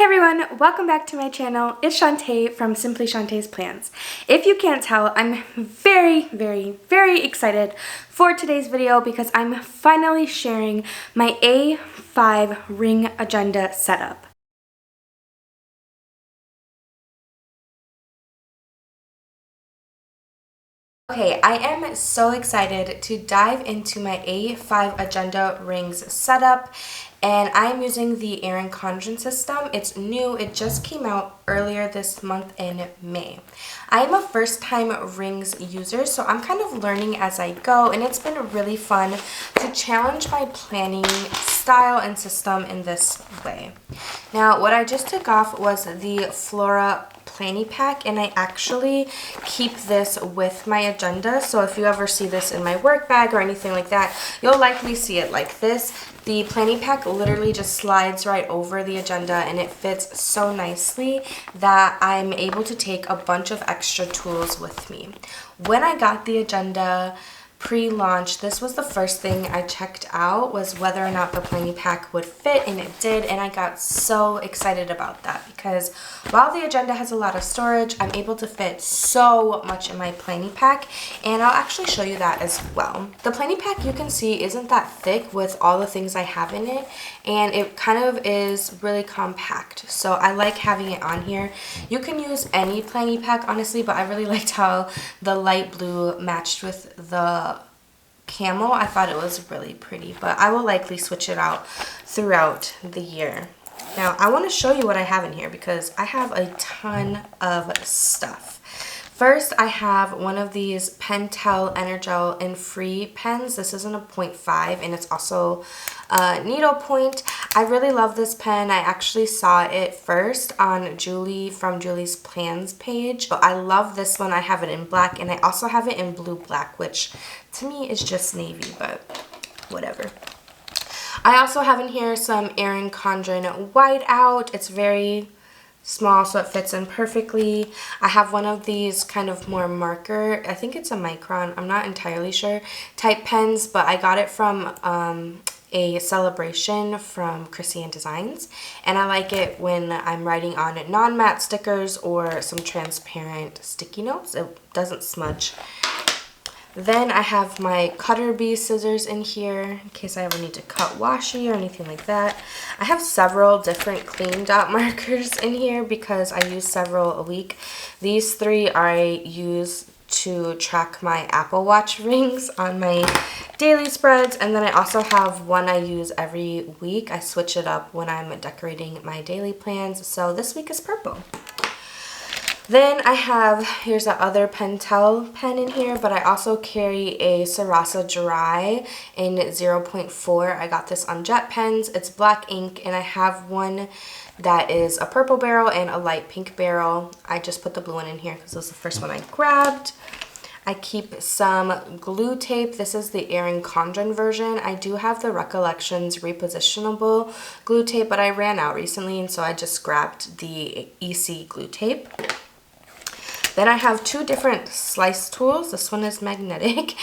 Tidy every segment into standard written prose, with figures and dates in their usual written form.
Hey everyone, welcome back to my channel. It's Shantae from Simply Shantae's Plans. If you can't tell, I'm very excited for today's video because I'm finally sharing my A5 ring agenda setup. Okay, I am so excited to dive into my A5 agenda rings setup, and I'm using the Erin Condren system. It's new, it just came out earlier this month in May. I am a first-time rings user, so I'm kind of learning as I go, and it's been really fun to challenge my planning style and system in this way. Now, what I just took off was the Flora planning pack, and I actually keep this with my agenda, so if you ever see this in my work bag or anything like that, you'll likely see it like this. The planning pack literally just slides right over the agenda, and it fits so nicely that I'm able to take a bunch of extra tools with me. When I got the agenda pre-launch, this was the first thing I checked out, was whether or not the planning pack would fit, and it did, and I got so excited about that because while the agenda has a lot of storage, I'm able to fit so much in my planning pack, and I'll actually show you that as well. The planning pack, you can see, isn't that thick with all the things I have in it, and it kind of is really compact, so I like having it on here. You can use any planning pack, honestly, but I really liked how the light blue matched with the camel. I thought it was really pretty, but I will likely switch it out throughout the year. Now, I want to show you what I have in here because I have a ton of stuff. First, I have one of these Pentel Energel in free pens. This isn't a 0.5, and it's also needle point. I really love this pen. I actually saw it first on Julie from Julie's Plans page. But I love this one. I have it in black, and I also have it in blue black, which to me is just navy, but whatever. I also have in here some Erin Condren whiteout. It's very small, so it fits in perfectly. I have one of these kind of more marker, I think it's a micron, I'm not entirely sure, type pens, but I got it from a celebration from Chrissy Designs, and I like it when I'm writing on non-matte stickers or some transparent sticky notes. It doesn't smudge. Then I have my cutter bee scissors in here in case I ever need to cut washi or anything like that. I have several different clean dot markers in here because I use several a week. These three I use to track my Apple Watch rings on my daily spreads, and then I also have one I use every week. I switch it up when I'm decorating my daily plans, so this week is purple. Then I have, here's the other Pentel pen in here, but I also carry a Sarasa Dry in 0.4. I got this on Jet Pens. It's black ink, and I have one that is a purple barrel and a light pink barrel. I just put the blue one in here because it was the first one I grabbed. I keep some glue tape. This is the Erin Condren version. I do have the Recollections repositionable glue tape, but I ran out recently, and so I just grabbed the EC glue tape. Then I have two different slice tools. This one is magnetic,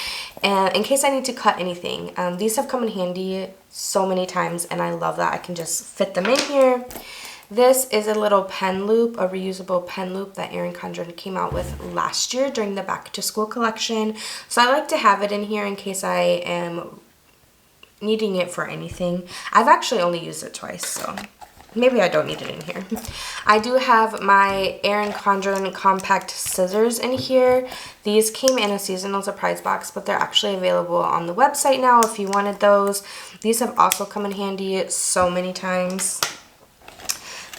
and in case I need to cut anything. These have come in handy so many times, and I love that I can just fit them in here. This is a little pen loop, a reusable pen loop that Erin Condren came out with last year during the back to school collection. So I like to have it in here in case I am needing it for anything. I've actually only used it twice, so maybe I don't need it in here. I do have my Erin Condren compact scissors in here. These came in a seasonal surprise box, but they're actually available on the website now if you wanted those. These have also come in handy so many times.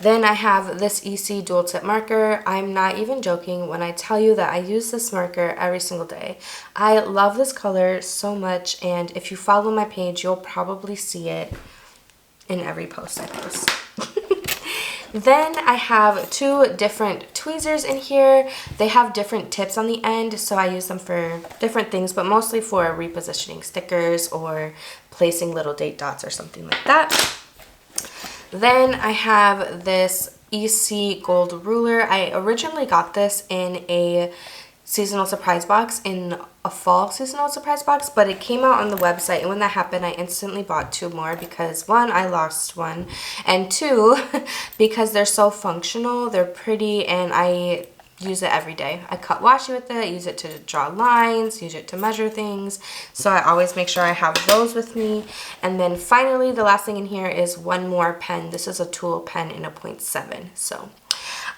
Then I have this EC dual tip marker. I'm not even joking when I tell you that I use this marker every single day. I love this color so much, and if you follow my page, you'll probably see it in every post I post. Then I have two different tweezers in here. They have different tips on the end, so I use them for different things, but mostly for repositioning stickers or placing little date dots or something like that. Then I have this EC gold ruler. I originally got this in a seasonal surprise box in a fall seasonal surprise box, but it came out on the website, and when that happened I instantly bought 2 more because 1, I lost one, and 2, because they're so functional, they're pretty, and I use it every day. I cut washi with it, use it to draw lines, use it to measure things, so I always make sure I have those with me. And then finally, the last thing in here is one more pen. This is a Tool pen in a 0.7. So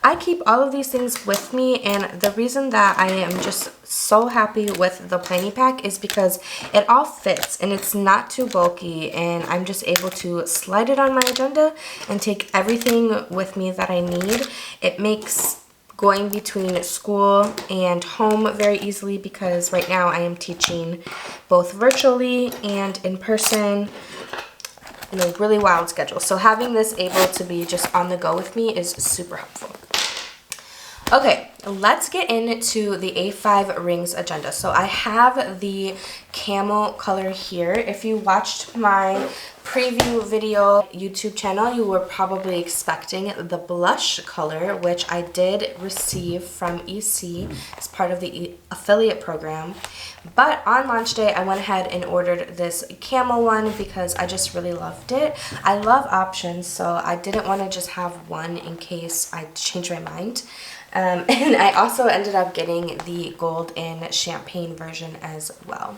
I keep all of these things with me, and the reason that I am just so happy with the Planny Pack is because it all fits and it's not too bulky, and I'm just able to slide it on my agenda and take everything with me that I need. It makes going between school and home very easily because right now I am teaching both virtually and in person in a really wild schedule. So having this able to be just on the go with me is super helpful. Okay, let's get into the A5 rings agenda. So I have the camel color here. If you watched my preview video YouTube channel, you were probably expecting the blush color, which I did receive from EC as part of the affiliate program. But on launch day, I went ahead and ordered this camel one because I just really loved it. I love options, so I didn't want to just have one in case I change my mind. And I also ended up getting the gold and champagne version as well.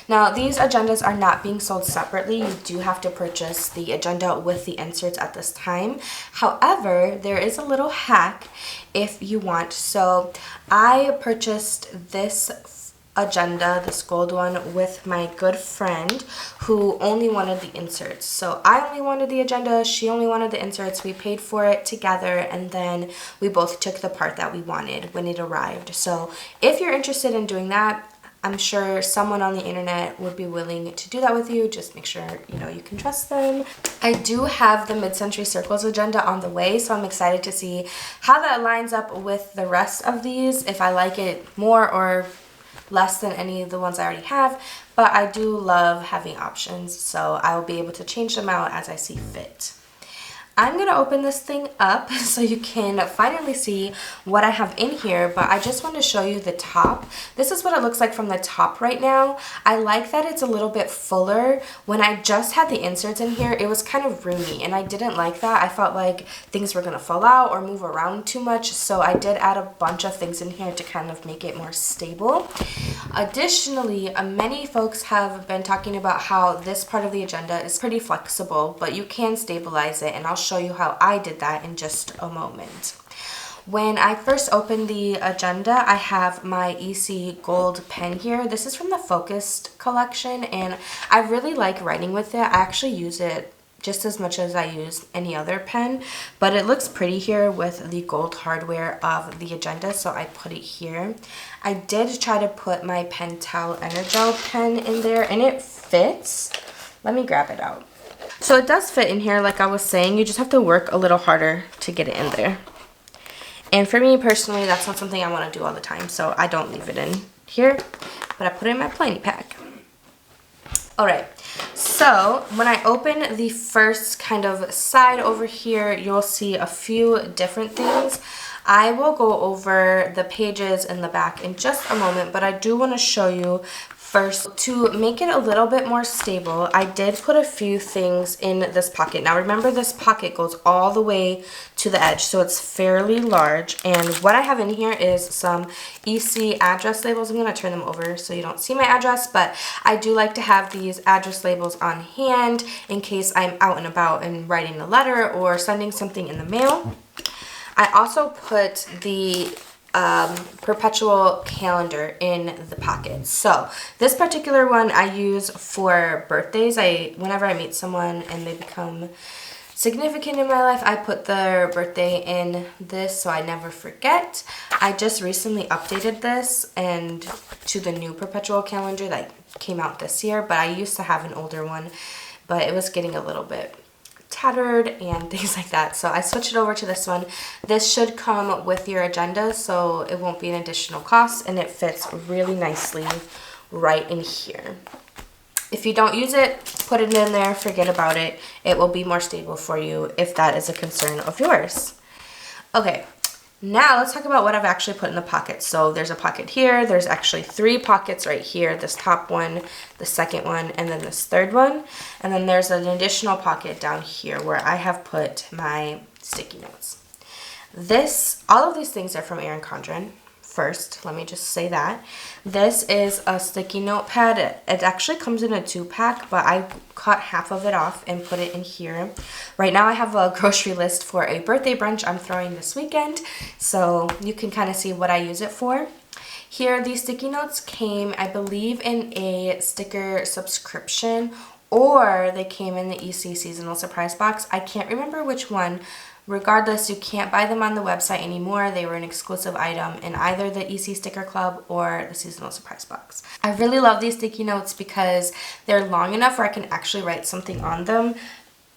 Now, these agendas are not being sold separately. You do have to purchase the agenda with the inserts at this time. However, there is a little hack if you want. So I purchased this agenda, this gold one, with my good friend who only wanted the inserts. So I only wanted the agenda, she only wanted the inserts. We paid for it together, and then we both took the part that we wanted when it arrived. So if you're interested in doing that, I'm sure someone on the internet would be willing to do that with you. Just make sure you can trust them. I do have the Mid-Century Circles agenda on the way, so I'm excited to see how that lines up with the rest of these, if I like it more or less than any of the ones I already have. But I do love having options, so I will be able to change them out as I see fit. I'm going to open this thing up so you can finally see what I have in here, but I just want to show you the top. This is what it looks like from the top right now. I like that it's a little bit fuller. When I just had the inserts in here, it was kind of roomy, and I didn't like that. I felt like things were going to fall out or move around too much, so I did add a bunch of things in here to kind of make it more stable. Additionally, many folks have been talking about how this part of the agenda is pretty flexible, but you can stabilize it, and I'll show you how I did that in just a moment. When I first opened the agenda, I have my EC gold pen here. This is from the Focused collection, and I really like writing with it. I actually use it just as much as I use any other pen, but it looks pretty here with the gold hardware of the agenda, so I put it here. I did try to put my Pentel Energel pen in there, and it fits. Let me grab it out. So it does fit in here, like I was saying. You just have to work a little harder to get it in there. And for me personally, that's not something I want to do all the time, so I don't leave it in here, but I put it in my Planny Pack. Alright, so when I open the first kind of side over here, you'll see a few different things. I will go over the pages in the back in just a moment, but I do want to show you first, to make it a little bit more stable, I did put a few things in this pocket. Now remember, this pocket goes all the way to the edge, so it's fairly large. And what I have in here is some EC address labels. I'm going to turn them over so you don't see my address, but I do like to have these address labels on hand in case I'm out and about and writing a letter or sending something in the mail. I also put the perpetual calendar in the pocket. So this particular one I use for birthdays. Whenever I meet someone and they become significant in my life, I put their birthday in this so I never forget. I just recently updated this and to the new perpetual calendar that came out this year, but I used to have an older one, but it was getting a little bit tattered and things like that, so I switched it over to this one. This should come with your agenda, so it won't be an additional cost, and it fits really nicely right in here. If you don't use it, put it in there, forget about it. It will be more stable for you if that is a concern of yours. Okay, Now let's talk about what I've actually put in the pocket. So there's a pocket here, there's actually 3 pockets right here, this top one, the second one, and then this third one. And then there's an additional pocket down here where I have put my sticky notes. All of these things are from Erin Condren. First, let me just say that. This is a sticky notepad. It actually comes in a 2-pack, but I cut half of it off and put it in here. Right now I have a grocery list for a birthday brunch I'm throwing this weekend, so you can kind of see what I use it for. Here, these sticky notes came, I believe, in a sticker subscription, or they came in the EC seasonal surprise box. I can't remember which one. Regardless, you can't buy them on the website anymore. They were an exclusive item in either the EC Sticker Club or the Seasonal Surprise Box. I really love these sticky notes because they're long enough where I can actually write something on them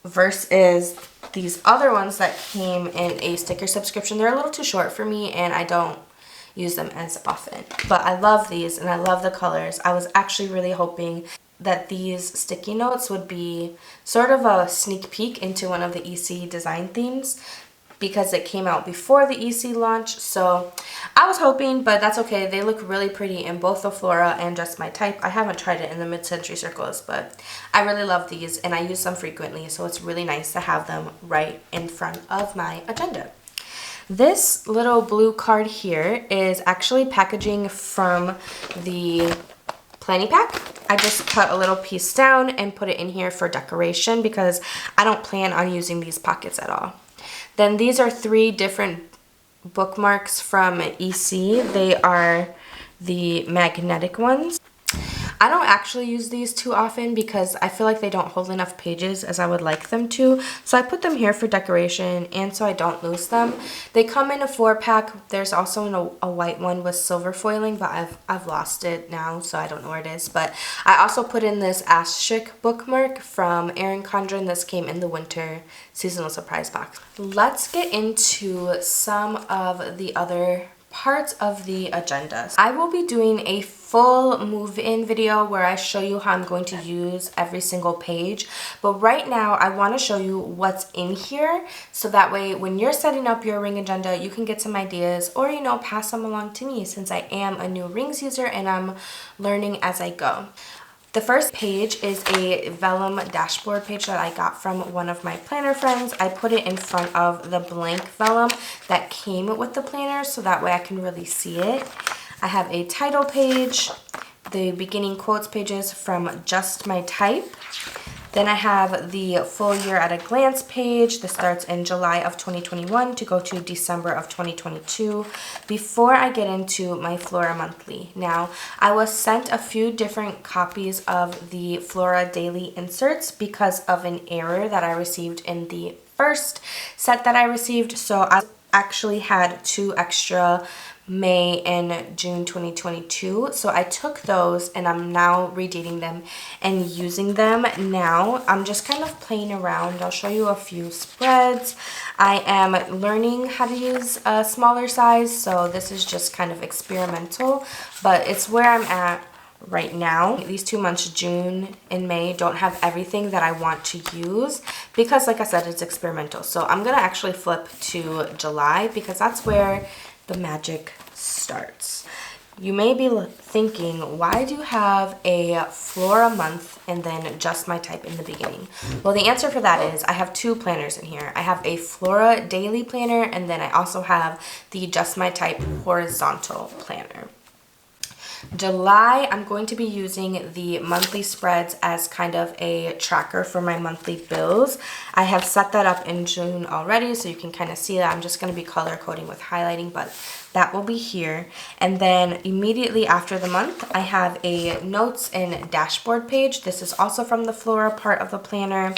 versus these other ones that came in a sticker subscription. They're a little too short for me and I don't use them as often. But I love these and I love the colors. I was actually really hoping that these sticky notes would be sort of a sneak peek into one of the EC design themes because it came out before the EC launch. So I was hoping, but that's okay. They look really pretty in both the Flora and Just My Type. I haven't tried it in the mid-century circles, but I really love these and I use them frequently, so it's really nice to have them right in front of my agenda. This little blue card here is actually packaging from the planning pack. I just cut a little piece down and put it in here for decoration because I don't plan on using these pockets at all. Then these are 3 different bookmarks from EC. They are the magnetic ones. I don't actually use these too often because I feel like they don't hold enough pages as I would like them to. So I put them here for decoration and so I don't lose them. They come in a 4-pack. There's also a white one with silver foiling, but I've lost it now, so I don't know where it is. But I also put in this asterisk bookmark from Erin Condren. This came in the winter seasonal surprise box. Let's get into some of the other parts of the agenda. I will be doing a full move-in video where I show you how I'm going to use every single page, but right now I want to show you what's in here so that way when you're setting up your ring agenda you can get some ideas or pass them along to me since I am a new rings user and I'm learning as I go. The first page is a vellum dashboard page that I got from one of my planner friends. I put it in front of the blank vellum that came with the planner so that way I can really see it. I have a title page, the beginning quotes pages from Just My Type. Then I have the full year at a glance page. This starts in July of 2021 to go to December of 2022 before I get into my Flora Monthly. Now, I was sent a few different copies of the Flora Daily Inserts because of an error that I received in the first set that I received. So I actually had 2 extra May and June 2022. So I took those and I'm now redating them and using them now. I'm just kind of playing around. I'll show you a few spreads. I am learning how to use a smaller size, so this is just kind of experimental, but it's where I'm at right now. These 2 months, June and May, don't have everything that I want to use because, like I said, it's experimental. So I'm gonna actually flip to July because that's where the magic starts. You may be thinking, why do you have a Flora month and then Just My Type in the beginning? Well, the answer for that is I have 2 planners in here. I have a Flora daily planner and then I also have the Just My Type horizontal planner. July, I'm going to be using the monthly spreads as kind of a tracker for my monthly bills. I have set that up in June already, so you can kind of see that. I'm just going to be color coding with highlighting, but that will be here. And then immediately after the month, I have a notes and dashboard page. This is also from the Flora part of the planner.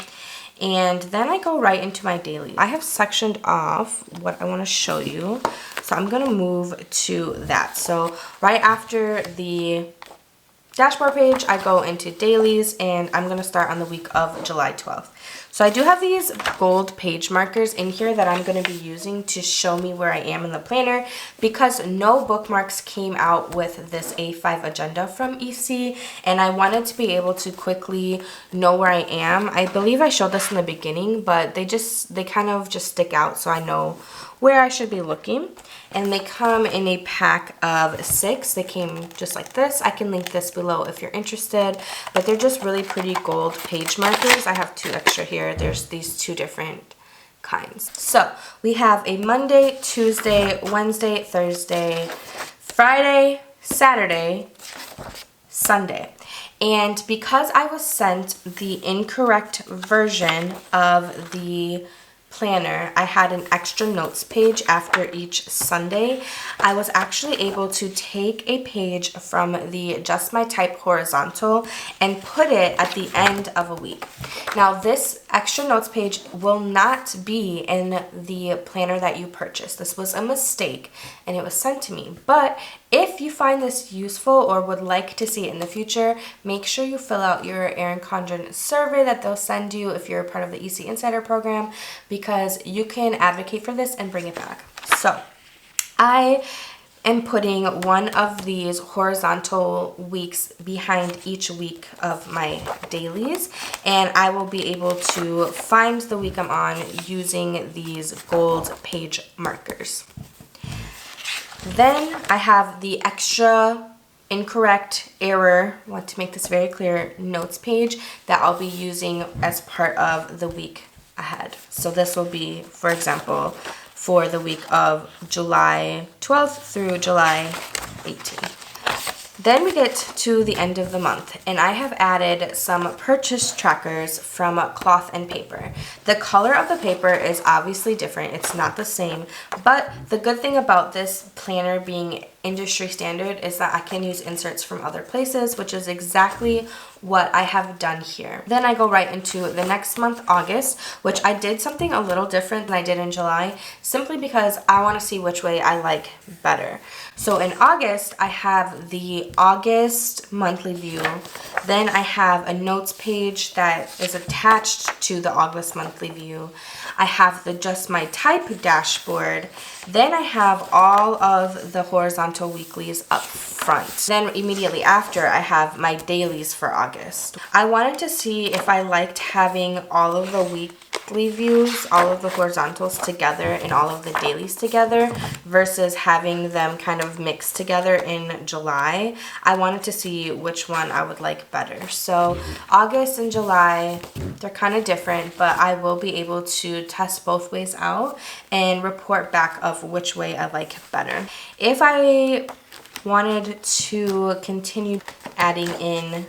And then I go right into my daily. I have sectioned off what I want to show you. So I'm going to move to that. So right after the dashboard page, I go into dailies and I'm going to start on the week of July 12th. So I do have these gold page markers in here that I'm going to be using to show me where I am in the planner, because no bookmarks came out with this A5 agenda from EC, and I wanted to be able to quickly know where I am. I believe I showed this in the beginning, but they kind of just stick out so I know where I should be looking. And they come in a pack of 6. They came just like this. I can link this below if you're interested, but they're just really pretty gold page markers. I have 2 extra here. There's these 2 different kinds. So we have a Monday, Tuesday, Wednesday, Thursday, Friday, Saturday, Sunday. And because I was sent the incorrect version of the planner, I had an extra notes page after each Sunday. I was actually able to take a page from the Just My Type horizontal and put it at the end of a week. Now this extra notes page will not be in the planner that you purchased. This was a mistake and it was sent to me. But if you find this useful or would like to see it in the future, make sure you fill out your Erin Condren survey that they'll send you if you're a part of the EC Insider program, because you can advocate for this and bring it back. So I am putting one of these horizontal weeks behind each week of my dailies, and I will be able to find the week I'm on using these gold page markers. Then I have the extra incorrect error, I want to make this very clear, notes page that I'll be using as part of the week ahead. So this will be, for example, for the week of July 12th through July 18th. Then we get to the end of the month, and I have added some purchase trackers from cloth and paper. The color of the paper is obviously different, it's not the same, but the good thing about this planner being industry standard is that I can use inserts from other places, which is exactly what I have done here. Then I go right into the next month, August, which I did something a little different than I did in July, simply because I want to see which way I like better. So in August, I have the August monthly view. Then I have a notes page that is attached to the August monthly view. I have the Just My Type dashboard. Then I have all of the horizontal weeklies up front. Then immediately after, I have my dailies for August. I wanted to see if I liked having all of the weekly views, all of the horizontals together and all of the dailies together versus having them kind of mixed together in July. I wanted to see which one I would like better. So August and July, they're kind of different, but I will be able to test both ways out and report back of which way I like better. If I wanted to continue adding in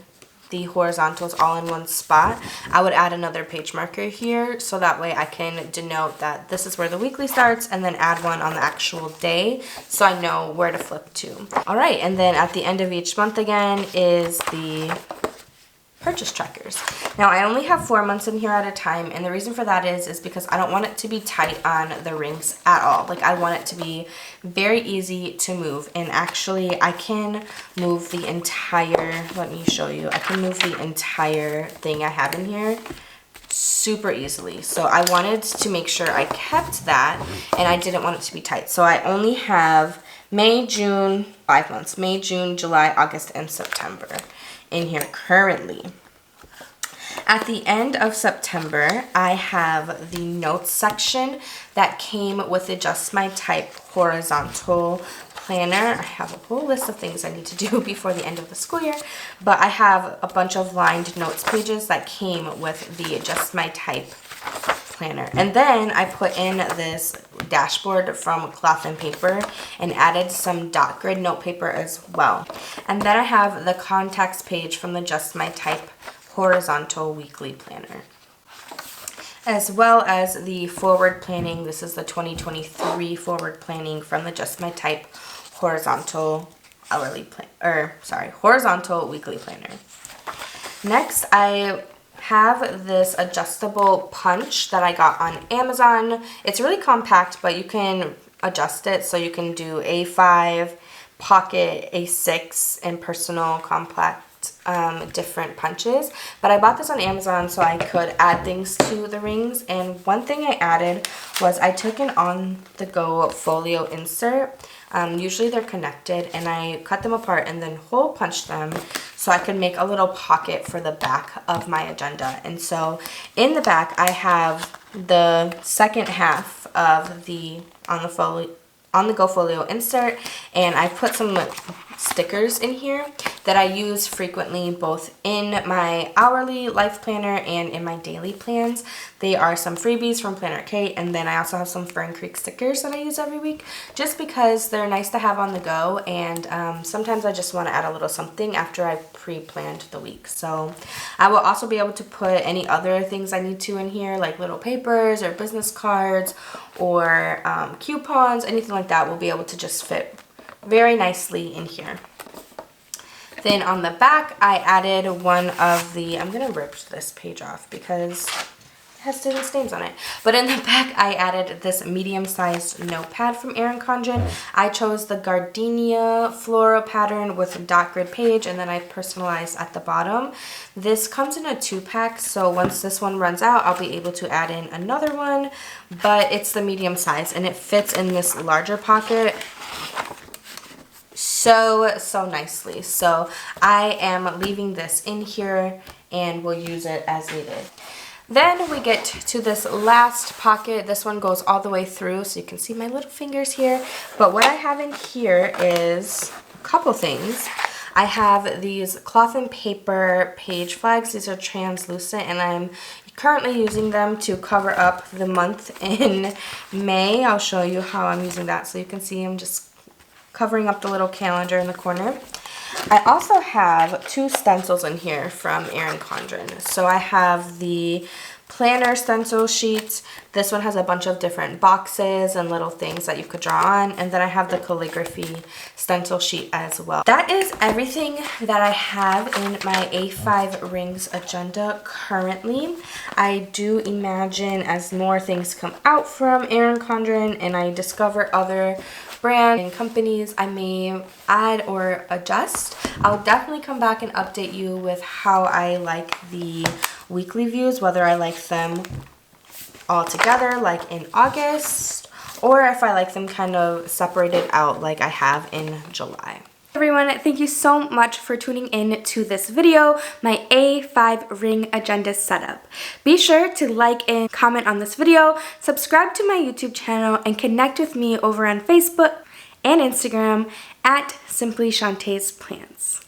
the horizontals all in one spot, I would add another page marker here so that way I can denote that this is where the weekly starts and then add one on the actual day so I know where to flip to. Alright, and then at the end of each month again is the purchase trackers. Now I only have 4 months in here at a time, and the reason for that is because I don't want it to be tight on the rings at all. Like I want it to be very easy to move, and actually I can move the entire, let me show you, I can move the entire thing I have in here super easily. So I wanted to make sure I kept that, and I didn't want it to be tight. So I only have May, June, 5 months, May, June, July, August, and September in here currently. At the end of September, I have the notes section that came with the Just My Type horizontal planner. I have a whole list of things I need to do before the end of the school year, but I have a bunch of lined notes pages that came with the Just My Type planner. And then I put in this dashboard from cloth and paper and added some dot grid note paper as well. And then I have the contacts page from the Just My Type horizontal weekly planner, as well as the forward planning. This is the 2023 forward planning from the Just My Type horizontal horizontal weekly planner. Next, I have this adjustable punch that I got on Amazon. It's really compact, but you can adjust it so you can do A5, pocket, A6, and personal compact different punches, but I bought this on Amazon so I could add things to the rings. And one thing I added was I took an on-the-go folio insert. Usually they're connected, and I cut them apart and then hole punched them so I could make a little pocket for the back of my agenda. And so in the back I have the second half of the on-the-go folio insert, and I put some stickers in here that I use frequently both in my hourly life planner and in my daily plans. They are some freebies from Planner Kate, and then I also have some Fern Creek stickers that I use every week just because they're nice to have on the go, and sometimes I just want to add a little something after I've pre-planned the week. So I will also be able to put any other things I need to in here, like little papers or business cards or coupons, anything like that will be able to just fit very nicely in here. Then on the back, I added one of the, I'm going to rip this page off because it has student stains on it. But in the back, I added this medium-sized notepad from Erin Condren. I chose the gardenia floral pattern with a dot grid page, and then I personalized at the bottom. This comes in a 2-pack, so once this one runs out, I'll be able to add in another one. But it's the medium size, and it fits in this larger pocket so nicely. So I am leaving this in here and we'll use it as needed. Then we get to this last pocket. This one goes all the way through, so you can see my little fingers here. But what I have in here is a couple things. I have these cloth and paper page flags. These are translucent, and I'm currently using them to cover up the month in May. I'll show you how I'm using that so you can see I'm just covering up the little calendar in the corner. I also have 2 stencils in here from Erin Condren. So I have the planner stencil sheets. This one has a bunch of different boxes and little things that you could draw on. And then I have the calligraphy stencil sheet as well. That is everything that I have in my A5 rings agenda currently. I do imagine as more things come out from Erin Condren and I discover other brand and companies, I may add or adjust. I'll definitely come back and update you with how I like the weekly views, whether I like them all together like in August, or if I like them kind of separated out like I have in July. Everyone, thank you so much for tuning in to this video, my A5 ring agenda setup. Be sure to like and comment on this video, subscribe to my YouTube channel, and connect with me over on Facebook and Instagram at Simply Shantae's Plans.